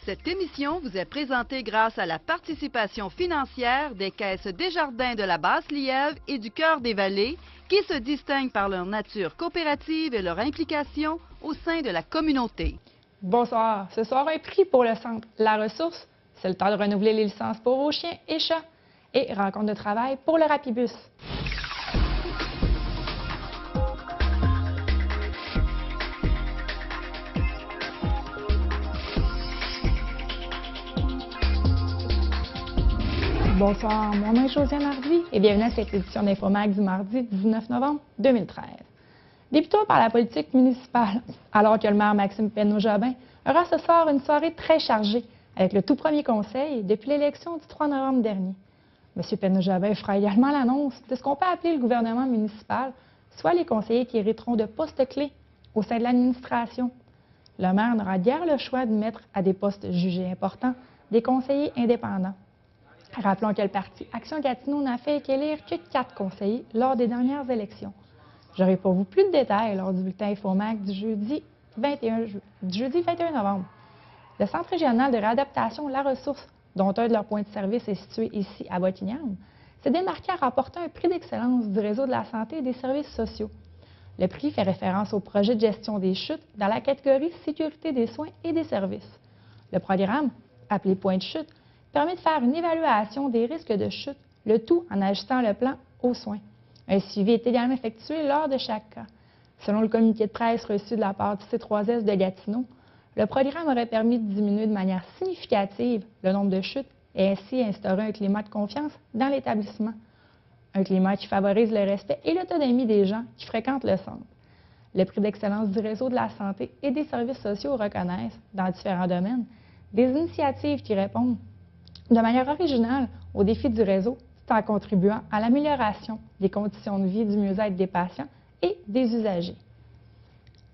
Cette émission vous est présentée grâce à la participation financière des caisses Desjardins de la Basse-Lièvre et du Cœur des Vallées, qui se distinguent par leur nature coopérative et leur implication au sein de la communauté. Bonsoir. Ce soir, un prix pour le centre La Ressource. C'est le temps de renouveler les licences pour vos chiens et chats. Et rencontre de travail pour le Rapibus. Bonsoir, mon nom est Josiane Hardy et bienvenue à cette édition d'Infomac du mardi 19 novembre 2013. Débutons par la politique municipale, alors que le maire Maxime Penneau-Jobin aura ce soir une soirée très chargée avec le tout premier conseil depuis l'élection du 3 novembre dernier. M. Penneau-Jobin fera également l'annonce de ce qu'on peut appeler le gouvernement municipal, soit les conseillers qui hériteront de postes clés au sein de l'administration. Le maire n'aura guère le choix de mettre à des postes jugés importants des conseillers indépendants. Rappelons que le parti Action Gatineau n'a fait qu'élire que 4 conseillers lors des dernières élections. J'aurai pour vous plus de détails lors du bulletin Infomac du jeudi 21 novembre. Le Centre régional de réadaptation La Ressource, dont un de leurs points de service est situé ici à Bottignam, s'est démarqué en remportant un prix d'excellence du réseau de la santé et des services sociaux. Le prix fait référence au projet de gestion des chutes dans la catégorie sécurité des soins et des services. Le programme, appelé Point de chute, permet de faire une évaluation des risques de chute, le tout en ajustant le plan aux soins. Un suivi est également effectué lors de chaque cas. Selon le communiqué de presse reçu de la part du C3S de Gatineau, le programme aurait permis de diminuer de manière significative le nombre de chutes et ainsi instaurer un climat de confiance dans l'établissement. Un climat qui favorise le respect et l'autonomie des gens qui fréquentent le centre. Le prix d'excellence du réseau de la santé et des services sociaux reconnaissent, dans différents domaines, des initiatives qui répondent de manière originale aux défis du réseau, tout en contribuant à l'amélioration des conditions de vie et du mieux-être des patients et des usagers.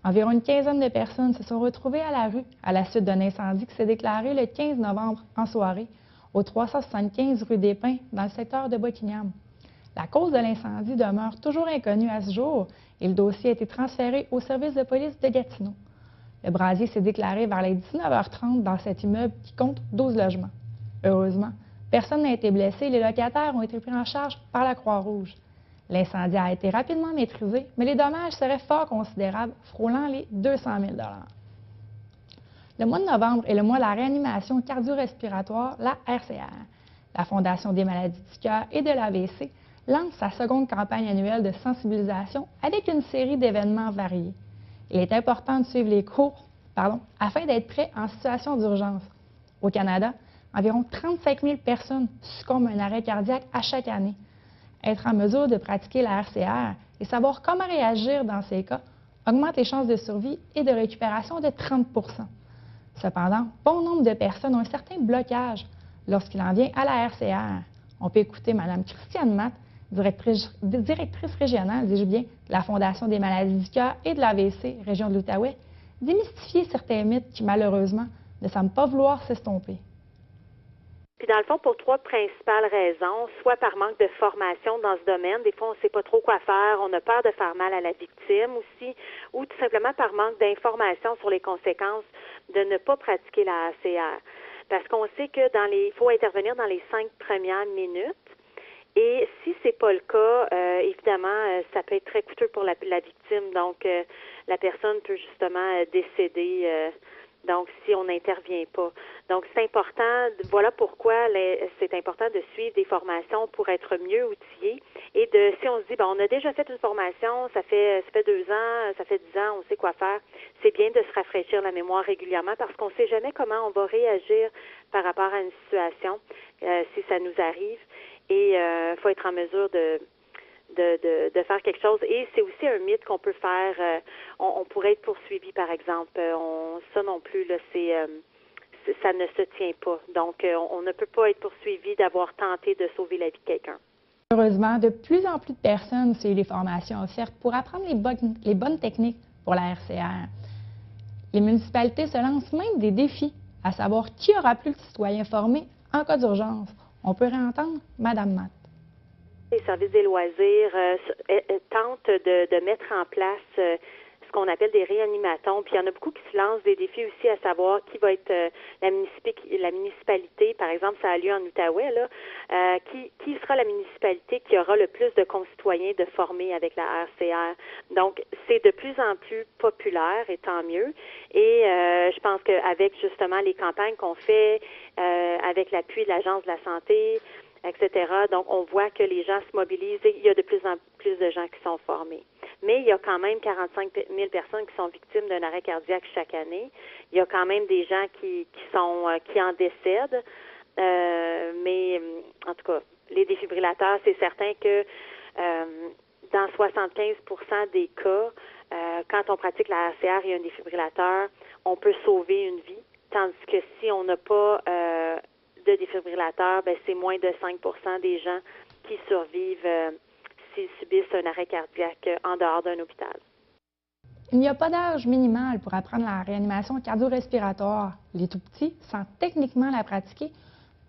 Environ une quinzaine de personnes se sont retrouvées à la rue à la suite d'un incendie qui s'est déclaré le 15 novembre en soirée au 375 rue des Pins dans le secteur de Bottignam. La cause de l'incendie demeure toujours inconnue à ce jour et le dossier a été transféré au service de police de Gatineau. Le brasier s'est déclaré vers les 19h30 dans cet immeuble qui compte 12 logements. Heureusement, personne n'a été blessé et les locataires ont été pris en charge par la Croix-Rouge. L'incendie a été rapidement maîtrisé, mais les dommages seraient fort considérables, frôlant les 200 000 $. Le mois de novembre est le mois de la réanimation cardio-respiratoire, la RCR. La Fondation des maladies du cœur et de l'AVC lance sa seconde campagne annuelle de sensibilisation avec une série d'événements variés. Il est important de suivre les cours afin d'être prêt en situation d'urgence. Au Canada, environ 35 000 personnes succombent à un arrêt cardiaque à chaque année. Être en mesure de pratiquer la RCR et savoir comment réagir dans ces cas augmente les chances de survie et de récupération de 30 %. Cependant, bon nombre de personnes ont un certain blocage lorsqu'il en vient à la RCR. On peut écouter Mme Christiane Matt, directrice régionale, dis-je bien, de la Fondation des maladies du cœur et de l'AVC, région de l'Outaouais, démystifier certains mythes qui, malheureusement, ne semblent pas vouloir s'estomper. Puis dans le fond, pour 3 principales raisons, soit par manque de formation dans ce domaine, des fois on ne sait pas trop quoi faire, on a peur de faire mal à la victime aussi, ou tout simplement par manque d'information sur les conséquences de ne pas pratiquer la ACR. Parce qu'on sait que il faut intervenir dans les 5 premières minutes. Et si c'est pas le cas, évidemment, ça peut être très coûteux pour la victime. Donc, la personne peut justement décéder. Donc, si on n'intervient pas. Donc, c'est important, voilà pourquoi c'est important de suivre des formations pour être mieux outillé. Et si on se dit, on a déjà fait une formation, ça fait 2 ans, ça fait 10 ans, on sait quoi faire, c'est bien de se rafraîchir la mémoire régulièrement parce qu'on ne sait jamais comment on va réagir par rapport à une situation, si ça nous arrive. Et il faut être en mesure de faire quelque chose. Et c'est aussi un mythe qu'on peut faire. On pourrait être poursuivi, par exemple. Ça non plus, là, ça ne se tient pas. Donc, on ne peut pas être poursuivi d'avoir tenté de sauver la vie de quelqu'un. Heureusement, de plus en plus de personnes suivent les formations offertes pour apprendre les bonnes techniques pour la RCR. Les municipalités se lancent même des défis, à savoir qui aura plus de citoyens formés en cas d'urgence. On peut réentendre Mme Matt. Les services des loisirs tentent de mettre en place ce qu'on appelle des réanimatons. Puis il y en a beaucoup qui se lancent des défis aussi à savoir qui va être la municipalité. Par exemple, ça a lieu en Outaouais, là. Qui sera la municipalité qui aura le plus de concitoyens de formés avec la RCR. Donc, c'est de plus en plus populaire et tant mieux. Et je pense qu'avec justement les campagnes qu'on fait, avec l'appui de l'Agence de la santé, etc., donc on voit que les gens se mobilisent et il y a de plus en plus de gens qui sont formés. Mais il y a quand même 45 000 personnes qui sont victimes d'un arrêt cardiaque chaque année. Il y a quand même des gens qui en décèdent. Mais en tout cas, les défibrillateurs, c'est certain que dans 75% des cas, quand on pratique la RCR et un défibrillateur, on peut sauver une vie. Tandis que si on n'a pas de défibrillateur, ben c'est moins de 5% des gens qui survivent s'ils subissent un arrêt cardiaque en dehors d'un hôpital. Il n'y a pas d'âge minimal pour apprendre la réanimation cardio-respiratoire. Les tout-petits, sans techniquement la pratiquer,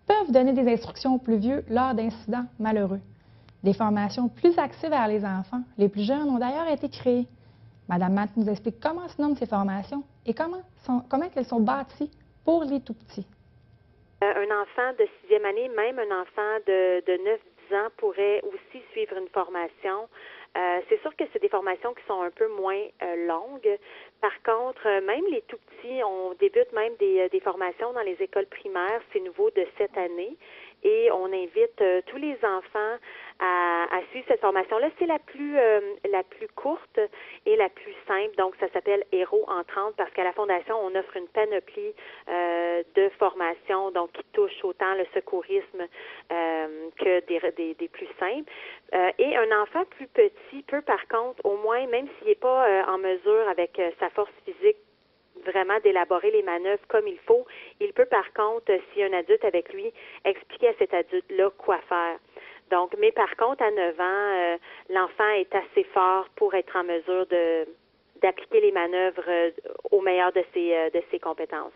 peuvent donner des instructions aux plus vieux lors d'incidents malheureux. Des formations plus axées vers les enfants, les plus jeunes, ont d'ailleurs été créées. Madame Matt nous explique comment se nomment ces formations et comment elles sont bâties pour les tout-petits. Un enfant de 6e année, même un enfant de 9-10 ans pourrait aussi suivre une formation. C'est sûr que c'est des formations qui sont un peu moins longues. Par contre, même les tout-petits, on débute même des formations dans les écoles primaires. C'est nouveau de cette année. Et on invite tous les enfants à suivre cette formation-là. C'est la plus courte et la plus simple. Donc, ça s'appelle Héros en 30 parce qu'à la Fondation, on offre une panoplie de formations donc qui touchent autant le secourisme que des plus simples. Et un enfant plus petit peut, par contre, au moins, même s'il n'est pas en mesure avec sa force physique vraiment d'élaborer les manœuvres comme il faut, il peut par contre, s'il y a un adulte avec lui, expliquer à cet adulte-là quoi faire. Donc, mais par contre, à 9 ans, l'enfant est assez fort pour être en mesure d'appliquer les manœuvres au meilleur de ses compétences.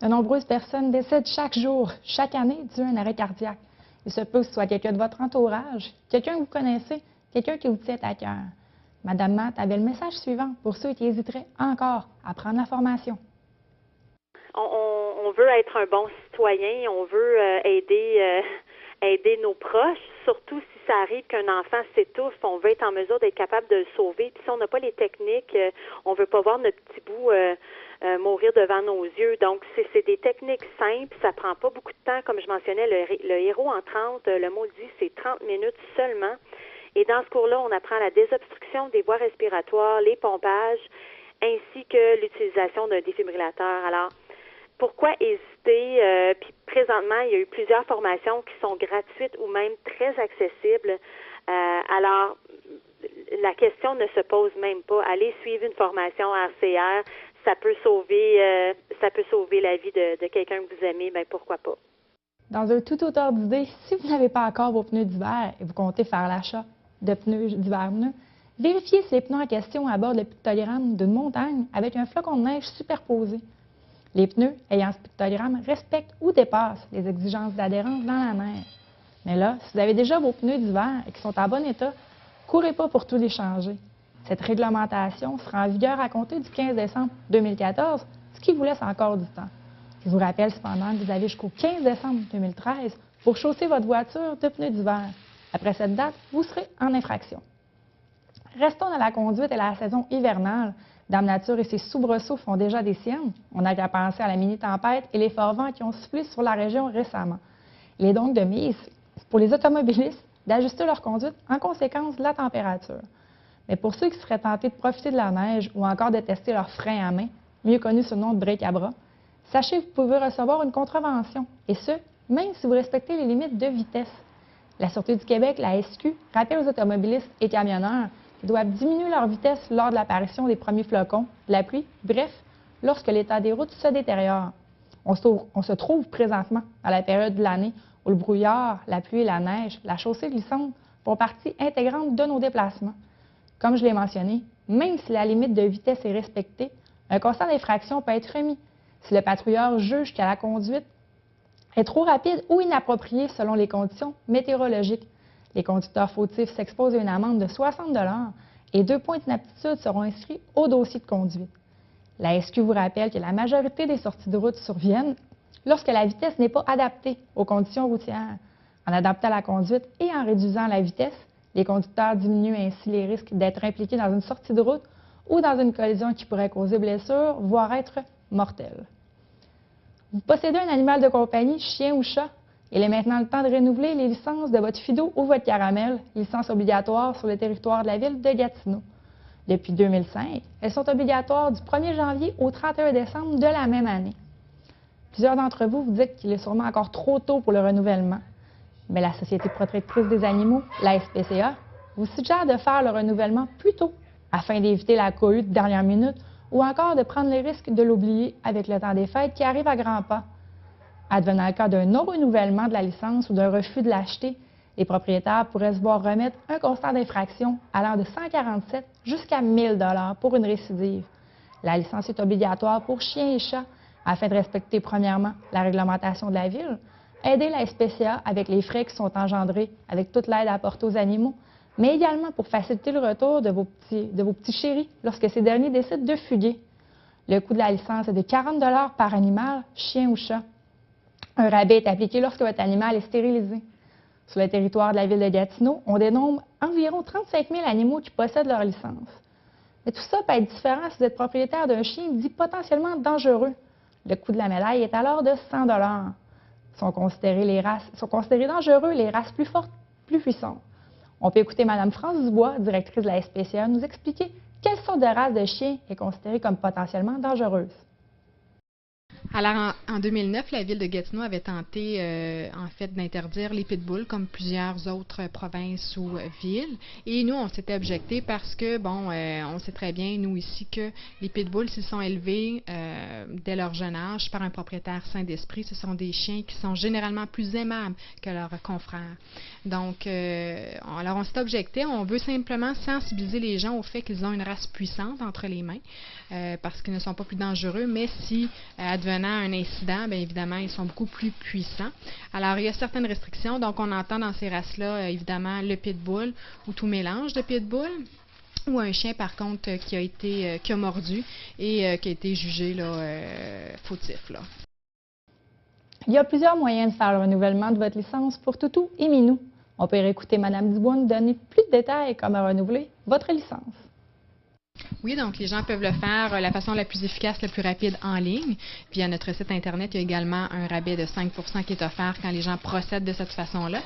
De nombreuses personnes décèdent chaque jour, chaque année, dû à un arrêt cardiaque. Il se peut que ce soit quelqu'un de votre entourage, quelqu'un que vous connaissez, quelqu'un qui vous tient à cœur. Madame Matt avait le message suivant pour ceux qui hésiteraient encore à prendre la formation. On veut être un bon citoyen, on veut aider nos proches, surtout si ça arrive qu'un enfant s'étouffe, on veut être en mesure d'être capable de le sauver. Puis si on n'a pas les techniques, on veut pas voir notre petit bout mourir devant nos yeux. Donc, c'est des techniques simples, ça prend pas beaucoup de temps. Comme je mentionnais, le héros en 30, le mot dit, c'est 30 minutes seulement. Et dans ce cours-là, on apprend la désobstruction des voies respiratoires, les pompages, ainsi que l'utilisation d'un défibrillateur. Alors, pourquoi hésiter? Puis présentement, il y a eu plusieurs formations qui sont gratuites ou même très accessibles. Alors, la question ne se pose même pas. Allez suivre une formation RCR, ça peut sauver la vie de quelqu'un que vous aimez, bien pourquoi pas. Dans un tout autre d'idée, si vous n'avez pas encore vos pneus d'hiver et vous comptez faire l'achat de pneus d'hiver neufs, vérifiez si les pneus en question abordent le pictogramme d'une montagne avec un flocon de neige superposé. Les pneus ayant ce pictogramme respectent ou dépassent les exigences d'adhérence dans la neige. Mais là, si vous avez déjà vos pneus d'hiver et qui sont en bon état, courez pas pour tous les changer. Cette réglementation sera en vigueur à compter du 15 décembre 2014, ce qui vous laisse encore du temps. Je vous rappelle cependant que vous avez jusqu'au 15 décembre 2013 pour chausser votre voiture de pneus d'hiver. Après cette date, vous serez en infraction. Restons dans la conduite et la saison hivernale. Dame Nature et ses soubresauts font déjà des siennes. On n'a qu'à penser à la mini-tempête et les forts vents qui ont soufflé sur la région récemment. Il est donc de mise pour les automobilistes d'ajuster leur conduite en conséquence de la température. Mais pour ceux qui seraient tentés de profiter de la neige ou encore de tester leur frein à main, mieux connu sous le nom de break à bras, sachez que vous pouvez recevoir une contravention, et ce, même si vous respectez les limites de vitesse. La Sûreté du Québec, la SQ, rappelle aux automobilistes et camionneurs qu'ils doivent diminuer leur vitesse lors de l'apparition des premiers flocons, de la pluie, bref, lorsque l'état des routes se détériore. On se trouve présentement à la période de l'année où le brouillard, la pluie et la neige, la chaussée glissante font partie intégrante de nos déplacements. Comme je l'ai mentionné, même si la limite de vitesse est respectée, un constat d'infraction peut être remis si le patrouilleur juge que la conduite est trop rapide ou inappropriée selon les conditions météorologiques. Les conducteurs fautifs s'exposent à une amende de 60 $ et 2 points d'inaptitude seront inscrits au dossier de conduite. La SQ vous rappelle que la majorité des sorties de route surviennent lorsque la vitesse n'est pas adaptée aux conditions routières. En adaptant la conduite et en réduisant la vitesse, les conducteurs diminuent ainsi les risques d'être impliqués dans une sortie de route ou dans une collision qui pourrait causer blessure, voire être mortelle. Vous possédez un animal de compagnie, chien ou chat. Il est maintenant le temps de renouveler les licences de votre Fido ou votre Caramel, licences obligatoires sur le territoire de la ville de Gatineau. Depuis 2005, elles sont obligatoires du 1er janvier au 31 décembre de la même année. Plusieurs d'entre vous vous dites qu'il est sûrement encore trop tôt pour le renouvellement. Mais la Société protectrice des animaux, la SPCA, vous suggère de faire le renouvellement plus tôt afin d'éviter la cohue de dernière minute ou encore de prendre le risque de l'oublier avec le temps des fêtes qui arrive à grands pas. Advenant le cas d'un non-renouvellement de la licence ou d'un refus de l'acheter, les propriétaires pourraient se voir remettre un constat d'infraction allant de 147 jusqu'à 1 000 $ pour une récidive. La licence est obligatoire pour chiens et chats afin de respecter premièrement la réglementation de la ville, aider la SPCA avec les frais qui sont engendrés avec toute l'aide apportée aux animaux, mais également pour faciliter le retour de vos petits chéris lorsque ces derniers décident de fuguer. Le coût de la licence est de 40 $ par animal, chien ou chat. Un rabais est appliqué lorsque votre animal est stérilisé. Sur le territoire de la ville de Gatineau, on dénombre environ 35 000 animaux qui possèdent leur licence. Mais tout ça peut être différent si vous êtes propriétaire d'un chien dit potentiellement dangereux. Le coût de la médaille est alors de 100 $. Sont considérés dangereux les races plus fortes, plus puissantes. On peut écouter Mme France Dubois, directrice de la SPCA, nous expliquer quelle sorte de race de chien est considérée comme potentiellement dangereuse. Alors, en 2009, la ville de Gatineau avait tenté, en fait, d'interdire les pitbulls comme plusieurs autres provinces ou villes. Et nous, on s'était objecté parce que, bon, on sait très bien, nous ici, que les pitbulls, s'ils sont élevés dès leur jeune âge par un propriétaire sain d'esprit, ce sont des chiens qui sont généralement plus aimables que leurs confrères. Donc, alors on s'est objecté, on veut simplement sensibiliser les gens au fait qu'ils ont une race puissante entre les mains, parce qu'ils ne sont pas plus dangereux, mais si, advenant un incident, bien évidemment, ils sont beaucoup plus puissants. Alors, il y a certaines restrictions, donc on entend dans ces races-là, évidemment, le pitbull ou tout mélange de pitbull, ou un chien, par contre, qui a mordu et qui a été jugé là, fautif, là. Il y a plusieurs moyens de faire le renouvellement de votre licence pour toutou et minou. On peut écouter Mme Dubois nous donner plus de détails comment renouveler votre licence. Oui, donc les gens peuvent le faire la façon la plus efficace, la plus rapide en ligne. Puis à notre site Internet, il y a également un rabais de 5 % qui est offert quand les gens procèdent de cette façon-là.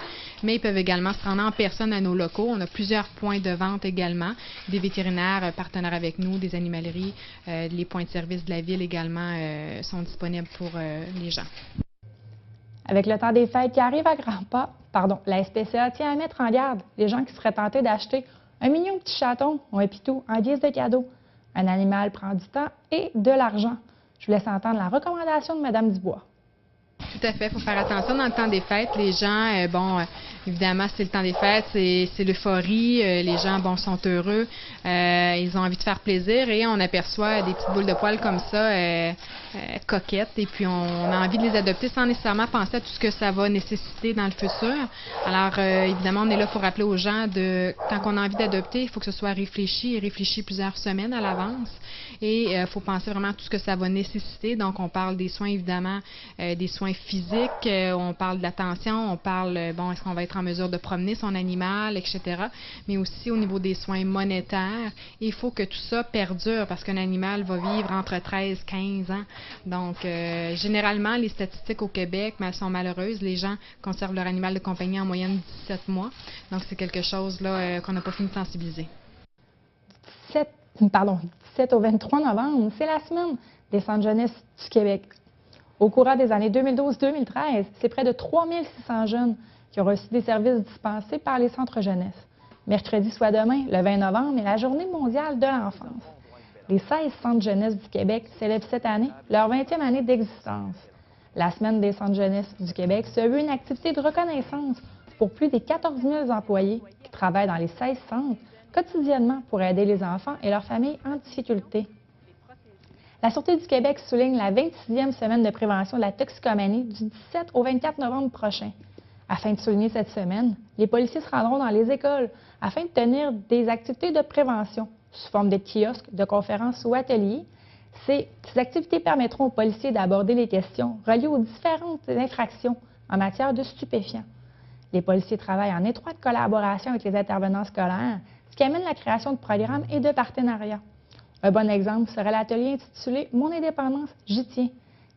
Mais ils peuvent également se rendre en personne à nos locaux. On a plusieurs points de vente également, des vétérinaires partenaires avec nous, des animaleries, les points de service de la ville également sont disponibles pour les gens. Avec le temps des fêtes qui arrive à grands pas, la SPCA tient à mettre en garde les gens qui seraient tentés d'acheter un mignon petit chaton ou un pitou en guise de cadeau. Un animal prend du temps et de l'argent. Je vous laisse entendre la recommandation de Mme Dubois. Tout à fait, il faut faire attention dans le temps des fêtes. Les gens, évidemment, c'est le temps des fêtes, c'est l'euphorie. Les gens, sont heureux. Ils ont envie de faire plaisir et on aperçoit des petites boules de poils comme ça, coquettes. Et puis, on a envie de les adopter sans nécessairement penser à tout ce que ça va nécessiter dans le futur. Alors, évidemment, on est là pour rappeler aux gens quand on a envie d'adopter, il faut que ce soit réfléchi plusieurs semaines à l'avance. Et il faut penser vraiment à tout ce que ça va nécessiter. Donc, on parle des soins, évidemment, des soins physiques, on parle de l'attention, on parle, est-ce qu'on va être en mesure de promener son animal, etc. Mais aussi au niveau des soins monétaires, il faut que tout ça perdure parce qu'un animal va vivre entre 13 et 15 ans. Donc, généralement, les statistiques au Québec, elles sont malheureuses. Les gens conservent leur animal de compagnie en moyenne 17 mois. Donc, c'est quelque chose là qu'on n'a pas fini de sensibiliser. 17 au 23 novembre, c'est la semaine des centres jeunesse du Québec. Au courant des années 2012-2013, c'est près de 3 600 jeunes qui ont reçu des services dispensés par les centres jeunesse. Mercredi, soit demain, le 20 novembre, est la Journée mondiale de l'enfance. Les 16 centres jeunesse du Québec célèbrent cette année leur 20e année d'existence. La Semaine des centres jeunesse du Québec se veut une activité de reconnaissance pour plus de 14 000 employés qui travaillent dans les 16 centres quotidiennement pour aider les enfants et leurs familles en difficulté. La Sûreté du Québec souligne la 26e semaine de prévention de la toxicomanie du 17 au 24 novembre prochain. Afin de souligner cette semaine, les policiers se rendront dans les écoles afin de tenir des activités de prévention sous forme de kiosques, de conférences ou ateliers. Ces activités permettront aux policiers d'aborder les questions reliées aux différentes infractions en matière de stupéfiants. Les policiers travaillent en étroite collaboration avec les intervenants scolaires, ce qui amène la création de programmes et de partenariats. Un bon exemple serait l'atelier intitulé « Mon indépendance, j'y tiens »,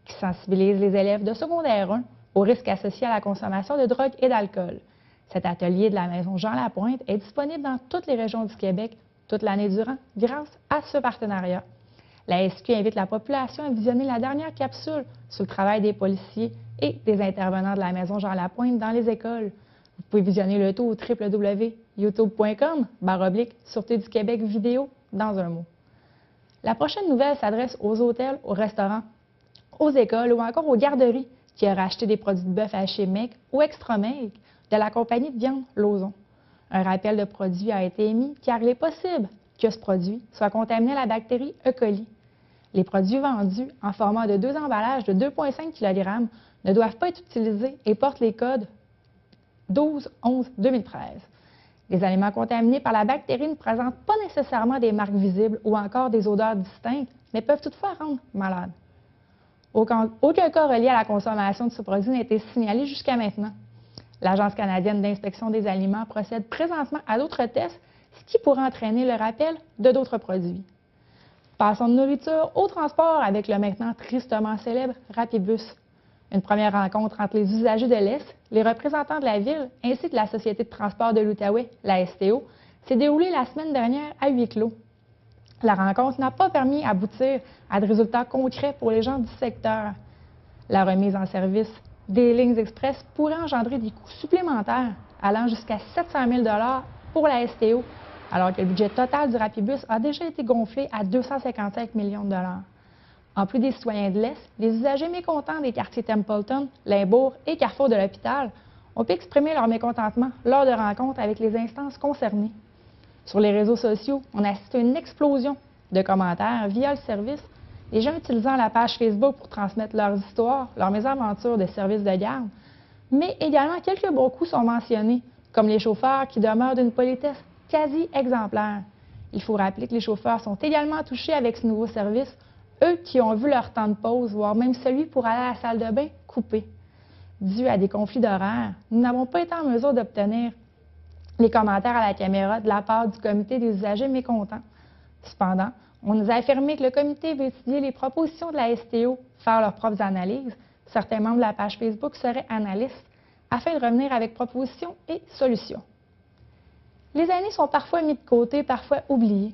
qui sensibilise les élèves de secondaire 1 aux risques associés à la consommation de drogue et d'alcool. Cet atelier de la Maison Jean-Lapointe est disponible dans toutes les régions du Québec toute l'année durant grâce à ce partenariat. La SQ invite la population à visionner la dernière capsule sur le travail des policiers et des intervenants de la Maison Jean-Lapointe dans les écoles. Vous pouvez visionner le tout au www.youtube.com/Sûreté du Québec vidéo dans un mot. La prochaine nouvelle s'adresse aux hôtels, aux restaurants, aux écoles ou encore aux garderies qui auraient acheté des produits de bœuf hachés Mec ou Extra Mec de la compagnie de viande Lauson. Un rappel de produit a été émis car il est possible que ce produit soit contaminé à la bactérie E. coli. Les produits vendus en format de 2 emballages de 2,5 kg ne doivent pas être utilisés et portent les codes 12-11-2013. Les aliments contaminés par la bactérie ne présentent pas nécessairement des marques visibles ou encore des odeurs distinctes, mais peuvent toutefois rendre malade. Aucun cas relié à la consommation de ce produit n'a été signalé jusqu'à maintenant. L'Agence canadienne d'inspection des aliments procède présentement à d'autres tests, ce qui pourrait entraîner le rappel de d'autres produits. Passons de nourriture au transport avec le maintenant tristement célèbre Rapibus. Une première rencontre entre les usagers de l'Est, les représentants de la Ville ainsi que la Société de transport de l'Outaouais, la STO, s'est déroulée la semaine dernière à huis clos. La rencontre n'a pas permis d'aboutir à des résultats concrets pour les gens du secteur. La remise en service des lignes express pourrait engendrer des coûts supplémentaires allant jusqu'à 700 000 $ pour la STO, alors que le budget total du Rapibus a déjà été gonflé à 255 millions de $. En plus des citoyens de l'Est, les usagers mécontents des quartiers Templeton, Limbourg et Carrefour de l'Hôpital ont pu exprimer leur mécontentement lors de rencontres avec les instances concernées. Sur les réseaux sociaux, on assiste à une explosion de commentaires via le service, les gens utilisant la page Facebook pour transmettre leurs histoires, leurs mésaventures de services de garde, mais également quelques bons coups sont mentionnés, comme les chauffeurs qui demeurent d'une politesse quasi exemplaire. Il faut rappeler que les chauffeurs sont également touchés avec ce nouveau service, eux qui ont vu leur temps de pause, voire même celui pour aller à la salle de bain, coupé. Dû à des conflits d'horaires, nous n'avons pas été en mesure d'obtenir les commentaires à la caméra de la part du comité des usagers mécontents. Cependant, on nous a affirmé que le comité veut étudier les propositions de la STO, faire leurs propres analyses. Certains membres de la page Facebook seraient analystes afin de revenir avec propositions et solutions. Les aînés sont parfois mis de côté, parfois oubliés.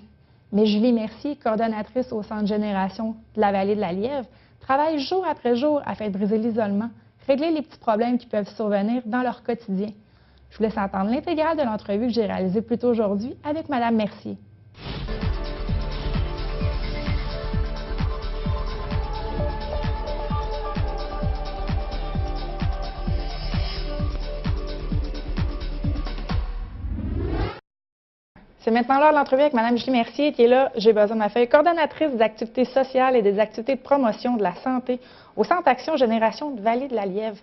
Mais Julie Mercier, coordonnatrice au Centre Génération de la Vallée de la Lièvre, travaille jour après jour afin de briser l'isolement, régler les petits problèmes qui peuvent survenir dans leur quotidien. Je vous laisse entendre l'intégrale de l'entrevue que j'ai réalisée plus tôt aujourd'hui avec Mme Mercier. C'est maintenant l'heure de l'entrevue avec Mme Julie Mercier qui est là, j'ai besoin de ma feuille, coordonnatrice des activités sociales et des activités de promotion de la santé au Centre Action Génération de Vallée de la Lièvre.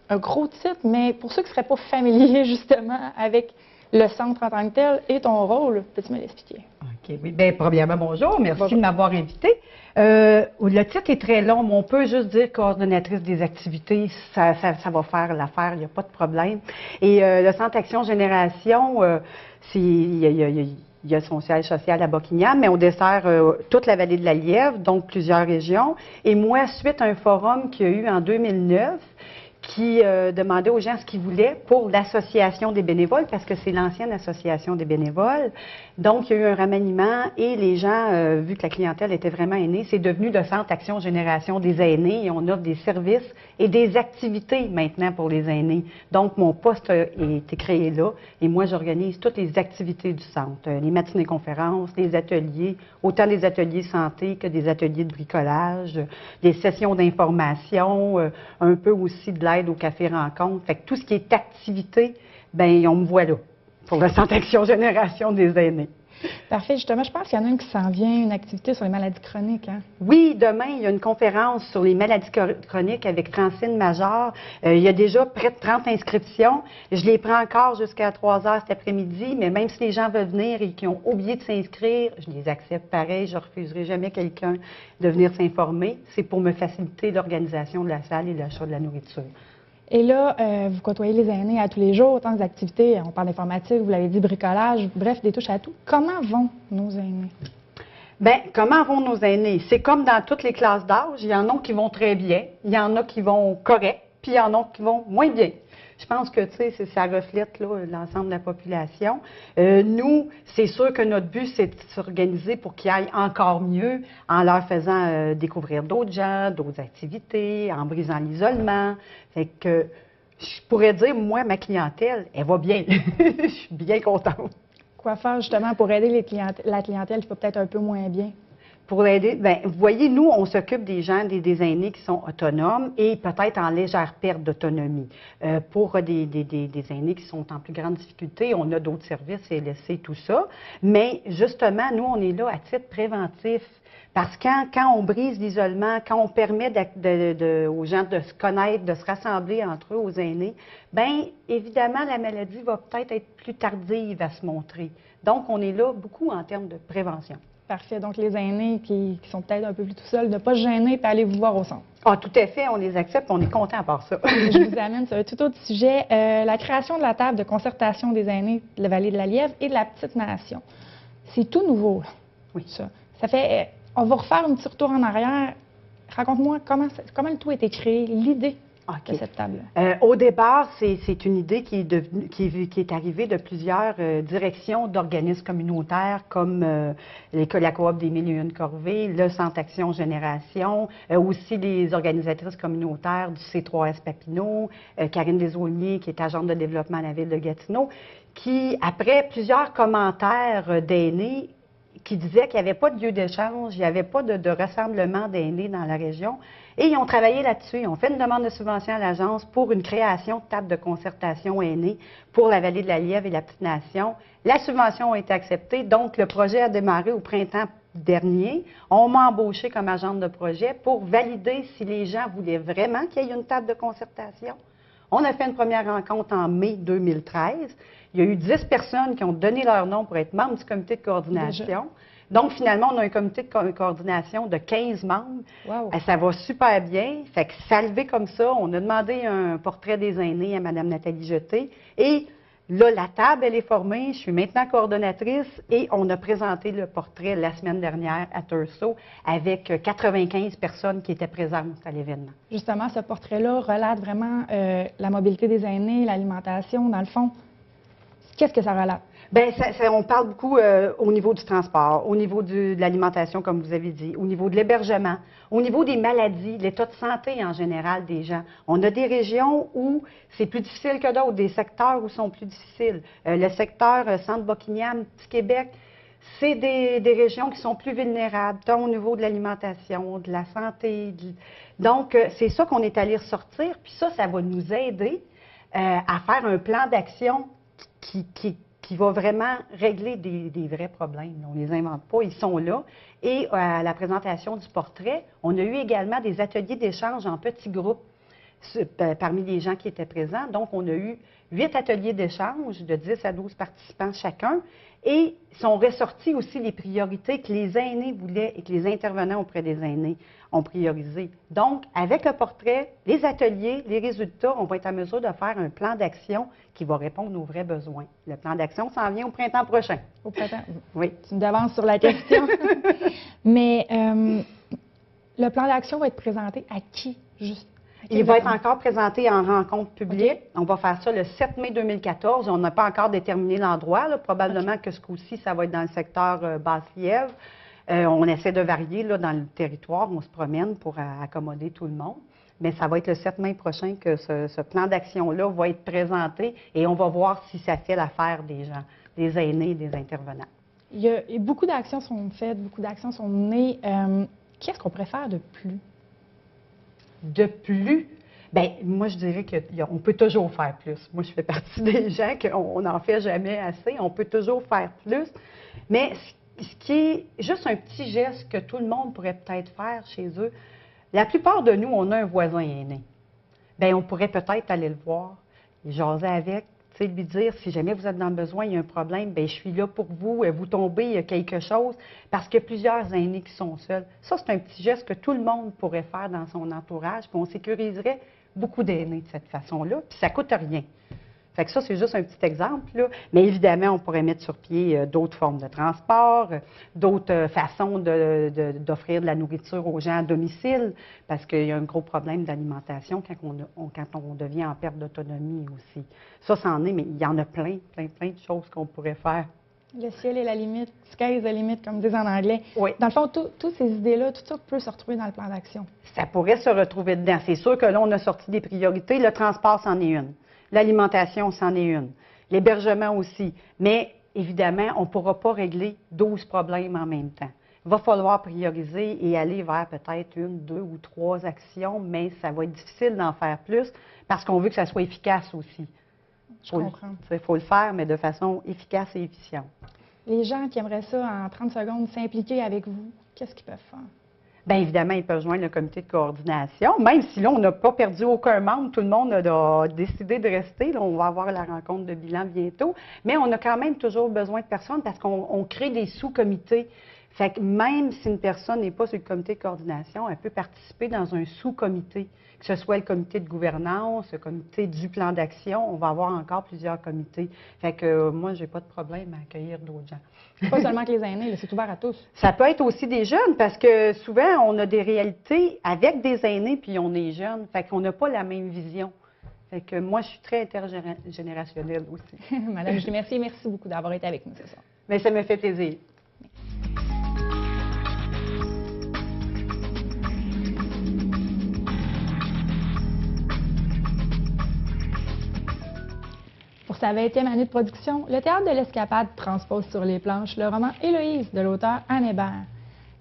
Un gros titre, mais pour ceux qui ne seraient pas familiers justement avec le centre en tant que tel et ton rôle, peux-tu me l'expliquer? OK, oui. Bien, premièrement, bonjour. Merci de m'avoir invité. Le titre est très long, mais on peut juste dire coordonnatrice des activités. Ça va faire l'affaire, il n'y a pas de problème. Et le Centre Action Génération, il y a son siège social à Buckingham, mais on dessert toute la vallée de la Lièvre, donc plusieurs régions. Et moi, suite à un forum qu'il y a eu en 2009, qui demandait aux gens ce qu'ils voulaient pour l'association des bénévoles, parce que c'est l'ancienne association des bénévoles. Donc, il y a eu un remaniement et les gens, vu que la clientèle était vraiment aînée, c'est devenu le Centre Action Génération des aînés et on offre des services et des activités maintenant pour les aînés. Donc, mon poste a été créé là et moi, j'organise toutes les activités du centre, les matinées conférences, les ateliers, autant des ateliers santé que des ateliers de bricolage, des sessions d'information, un peu aussi de l'aide au café rencontre. Fait que tout ce qui est activité, bien, on me voit là, pour le Centre Action Génération des aînés. Parfait. Justement, je pense qu'il y en a une qui s'en vient, une activité sur les maladies chroniques. Hein? Oui, demain, il y a une conférence sur les maladies chroniques avec Francine Major. Il y a déjà près de 30 inscriptions. Je les prends encore jusqu'à 3 heures cet après-midi, mais même si les gens veulent venir et qui ont oublié de s'inscrire, je les accepte pareil. Je ne refuserai jamais quelqu'un de venir s'informer. C'est pour me faciliter l'organisation de la salle et l'achat de la nourriture. Et là, vous côtoyez les aînés à tous les jours, autant des activités, on parle d'informatique, vous l'avez dit, bricolage, bref, des touches à tout. Comment vont nos aînés? Bien, comment vont nos aînés? C'est comme dans toutes les classes d'âge. Il y en a qui vont très bien, il y en a qui vont correct, puis il y en a qui vont moins bien. Je pense que, tu sais, ça reflète l'ensemble de la population. Nous, c'est sûr que notre but, c'est de s'organiser pour qu'ils aillent encore mieux en leur faisant découvrir d'autres gens, d'autres activités, en brisant l'isolement. Fait que, je pourrais dire, moi, ma clientèle, elle va bien. Je suis bien contente. Quoi faire, justement, pour aider la clientèle qui va peut-être un peu moins bien? Pour l'aider, bien, vous voyez, nous, on s'occupe des gens, des aînés qui sont autonomes et peut-être en légère perte d'autonomie. Pour des aînés qui sont en plus grande difficulté, on a d'autres services, CLSC, tout ça. Mais justement, nous, on est là à titre préventif. Parce que quand on brise l'isolement, quand on permet aux gens de se connaître, de se rassembler entre eux, aux aînés, bien, évidemment, la maladie va peut-être être plus tardive à se montrer. Donc, on est là beaucoup en termes de prévention. Parfait. Donc, les aînés qui sont peut-être un peu plus tout seuls, de ne pas se gêner et aller vous voir au centre. Ah, tout à fait, on les accepte, on est content à part ça. Je vous amène sur un tout autre sujet, la création de la table de concertation des aînés de la Vallée de la Lièvre et de la Petite Nation. C'est tout nouveau, là. Oui. Ça fait... on va refaire un petit retour en arrière. Raconte-moi comment le tout a été créé, l'idée de cette table-là. Au départ, c'est une idée qui est arrivée de plusieurs directions d'organismes communautaires comme la Coop des 1001 Corvées, le Centre Action Génération, aussi les organisatrices communautaires du C3S Papineau, Karine Desaulniers, qui est agente de développement à la ville de Gatineau, qui, après plusieurs commentaires d'aînés, qui disaient qu'il n'y avait pas de lieu d'échange, il n'y avait pas de rassemblement d'aînés dans la région. Et ils ont travaillé là-dessus. Ils ont fait une demande de subvention à l'agence pour une création de table de concertation aînés pour la Vallée de la Lièvre et la Petite Nation. La subvention a été acceptée, donc le projet a démarré au printemps dernier. On m'a embauché comme agente de projet pour valider si les gens voulaient vraiment qu'il y ait une table de concertation. On a fait une première rencontre en mai 2013. Il y a eu 10 personnes qui ont donné leur nom pour être membres du comité de coordination. Déjà. Donc, finalement, on a un comité de coordination de 15 membres. Wow. Ça va super bien. Fait que ça a levé comme ça. On a demandé un portrait des aînés à Mme Nathalie Jeté. Et là, la table, elle est formée. Je suis maintenant coordonnatrice et on a présenté le portrait la semaine dernière à Thurso avec 95 personnes qui étaient présentes à l'événement. Justement, ce portrait-là relate vraiment la mobilité des aînés, l'alimentation, dans le fond. Qu'est-ce que ça relate? Bien, on parle beaucoup au niveau du transport, au niveau de l'alimentation, comme vous avez dit, au niveau de l'hébergement, au niveau des maladies, l'état de santé en général des gens. On a des régions où c'est plus difficile que d'autres, des secteurs où sont plus difficiles. Le secteur Centre-Buckingham, Petit-Québec, c'est des régions qui sont plus vulnérables, tant au niveau de l'alimentation, de la santé. Donc, c'est ça qu'on est allé ressortir, puis ça va nous aider à faire un plan d'action qui va vraiment régler des vrais problèmes. On ne les invente pas, ils sont là. Et à la présentation du portrait, on a eu également des ateliers d'échange en petits groupes parmi les gens qui étaient présents. Donc, on a eu 8 ateliers d'échange de 10 à 12 participants chacun. Et sont ressortis aussi les priorités que les aînés voulaient et que les intervenants auprès des aînés ont priorisées. Donc, avec le portrait, les ateliers, les résultats, on va être en mesure de faire un plan d'action qui va répondre aux vrais besoins. Le plan d'action s'en vient au printemps prochain. Au printemps? Oui. Tu me devances sur la question. Mais le plan d'action va être présenté à qui, juste? Il va être encore présenté en rencontre publique. Okay. On va faire ça le 7 mai 2014. On n'a pas encore déterminé l'endroit. Probablement que ce coup-ci, ça va être dans le secteur Basse-Lièvre. On essaie de varier là, dans le territoire. On se promène pour accommoder tout le monde. Mais ça va être le 7 mai prochain que ce plan d'action-là va être présenté et on va voir si ça fait l'affaire des gens, des aînés et des intervenants. Beaucoup d'actions sont faites, beaucoup d'actions sont menées. Qu'est-ce qu'on pourrait faire de plus? De plus? Bien, moi, je dirais qu'on peut toujours faire plus. Moi, je fais partie des gens qu'on n'en fait jamais assez. On peut toujours faire plus. Mais ce qui est juste un petit geste que tout le monde pourrait peut-être faire chez eux, la plupart de nous, on a un voisin aîné. Bien, on pourrait peut-être aller le voir, jaser avec, lui dire, si jamais vous êtes dans le besoin, il y a un problème, bien, je suis là pour vous, vous tombez, il y a quelque chose, parce qu'il y a plusieurs aînés qui sont seuls. Ça, c'est un petit geste que tout le monde pourrait faire dans son entourage, puis on sécuriserait beaucoup d'aînés de cette façon-là, puis ça ne coûte rien. Fait que ça, c'est juste un petit exemple, là. Mais évidemment, on pourrait mettre sur pied d'autres formes de transport, d'autres façons d'offrir de la nourriture aux gens à domicile, parce qu'il y a un gros problème d'alimentation quand on devient en perte d'autonomie aussi. Ça, c'en est, mais il y en a plein de choses qu'on pourrait faire. Le ciel est la limite, sky is the limit, comme disent en anglais. Oui. Dans le fond, toutes ces idées-là, tout ça peut se retrouver dans le plan d'action. Ça pourrait se retrouver dedans. C'est sûr que là, on a sorti des priorités. Le transport, c'en est une. L'alimentation, c'en est une. L'hébergement aussi. Mais évidemment, on ne pourra pas régler 12 problèmes en même temps. Il va falloir prioriser et aller vers peut-être 1, 2 ou 3 actions, mais ça va être difficile d'en faire plus parce qu'on veut que ça soit efficace aussi. Je comprends. Il faut le faire, mais de façon efficace et efficiente. Les gens qui aimeraient ça, en 30 secondes, s'impliquer avec vous, qu'est-ce qu'ils peuvent faire? Bien évidemment, ils peuvent joindre le comité de coordination, même si là, on n'a pas perdu aucun membre, tout le monde a décidé de rester. Là, on va avoir la rencontre de bilan bientôt, mais on a quand même toujours besoin de personnes parce qu'on crée des sous-comités. Fait que même si une personne n'est pas sur le comité de coordination, elle peut participer dans un sous-comité, que ce soit le comité de gouvernance, le comité du plan d'action. On va avoir encore plusieurs comités. Fait que moi, j'ai pas de problème à accueillir d'autres gens. Pas seulement que les aînés, c'est ouvert à tous. Ça peut être aussi des jeunes parce que souvent, on a des réalités avec des aînés puis on est jeunes. Fait qu'on n'a pas la même vision. Fait que moi, je suis très intergénérationnelle aussi. Madame Julie Mercier, merci beaucoup d'avoir été avec nous ce soir. Bien, ça me fait plaisir. Pour sa 20e année de production, le Théâtre de l'Escapade transpose sur les planches le roman Héloïse de l'auteur Anne Hébert.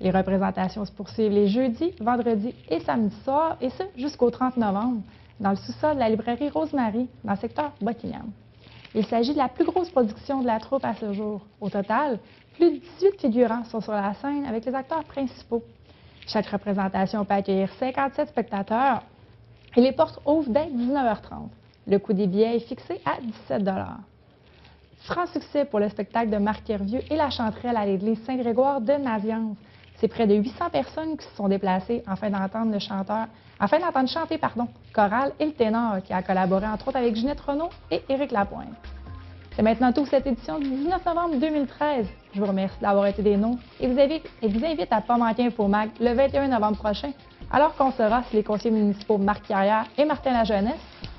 Les représentations se poursuivent les jeudis, vendredis et samedis soirs, et ce jusqu'au 30 novembre, dans le sous-sol de la librairie Rosemary, dans le secteur Buckingham. Il s'agit de la plus grosse production de la troupe à ce jour. Au total, plus de 18 figurants sont sur la scène avec les acteurs principaux. Chaque représentation peut accueillir 57 spectateurs et les portes ouvrent dès 19h30. Le coût des billets est fixé à 17 $. Franc succès pour le spectacle de Marc Hervieux et la chanterelle à l'église Saint-Grégoire de Nazianze. C'est près de 800 personnes qui se sont déplacées afin d'entendre chanter chorale et le ténor qui a collaboré entre autres avec Ginette Renaud et Éric Lapointe. C'est maintenant tout pour cette édition du 19 novembre 2013. Je vous remercie d'avoir été des nôtres et vous invite à ne pas manquer InfoMag le 21 novembre prochain, alors qu'on saura si les conseillers municipaux Marc Carrière et Martin Lajeunesse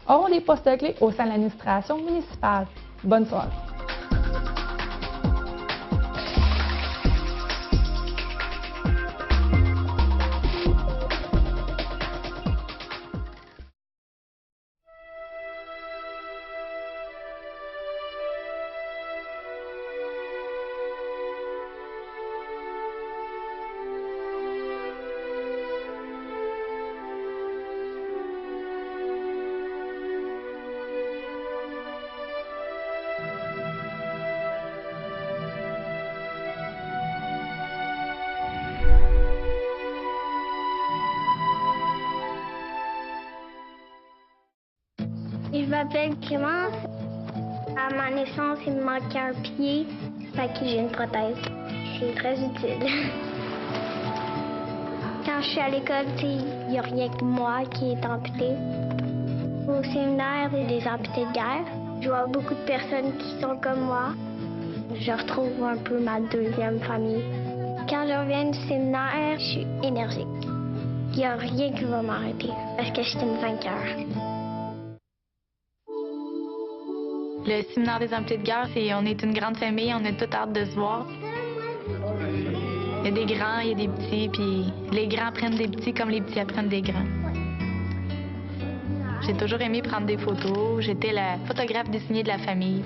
auront des postes clés au sein de l'administration municipale. Bonne soirée. Je m'appelle Clémence. À ma naissance, il me manquait un pied, fait que j'ai une prothèse. C'est très utile. Quand je suis à l'école, il n'y a rien que moi qui est amputé. Au séminaire, il y a des amputés de guerre. Je vois beaucoup de personnes qui sont comme moi. Je retrouve un peu ma deuxième famille. Quand je reviens du séminaire, je suis énergique. Il n'y a rien qui va m'arrêter parce que je suis une vainqueur. Le séminaire des amputés de guerre, on est une grande famille, on a toute hâte de se voir. Il y a des grands, il y a des petits, puis les grands apprennent des petits comme les petits apprennent des grands. J'ai toujours aimé prendre des photos. J'étais la photographe désignée de la famille.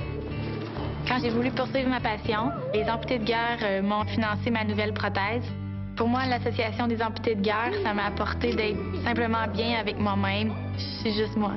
Quand j'ai voulu poursuivre ma passion, les amputés de guerre m'ont financé ma nouvelle prothèse. Pour moi, l'association des amputés de guerre, ça m'a apporté d'être simplement bien avec moi-même, Je suis juste moi.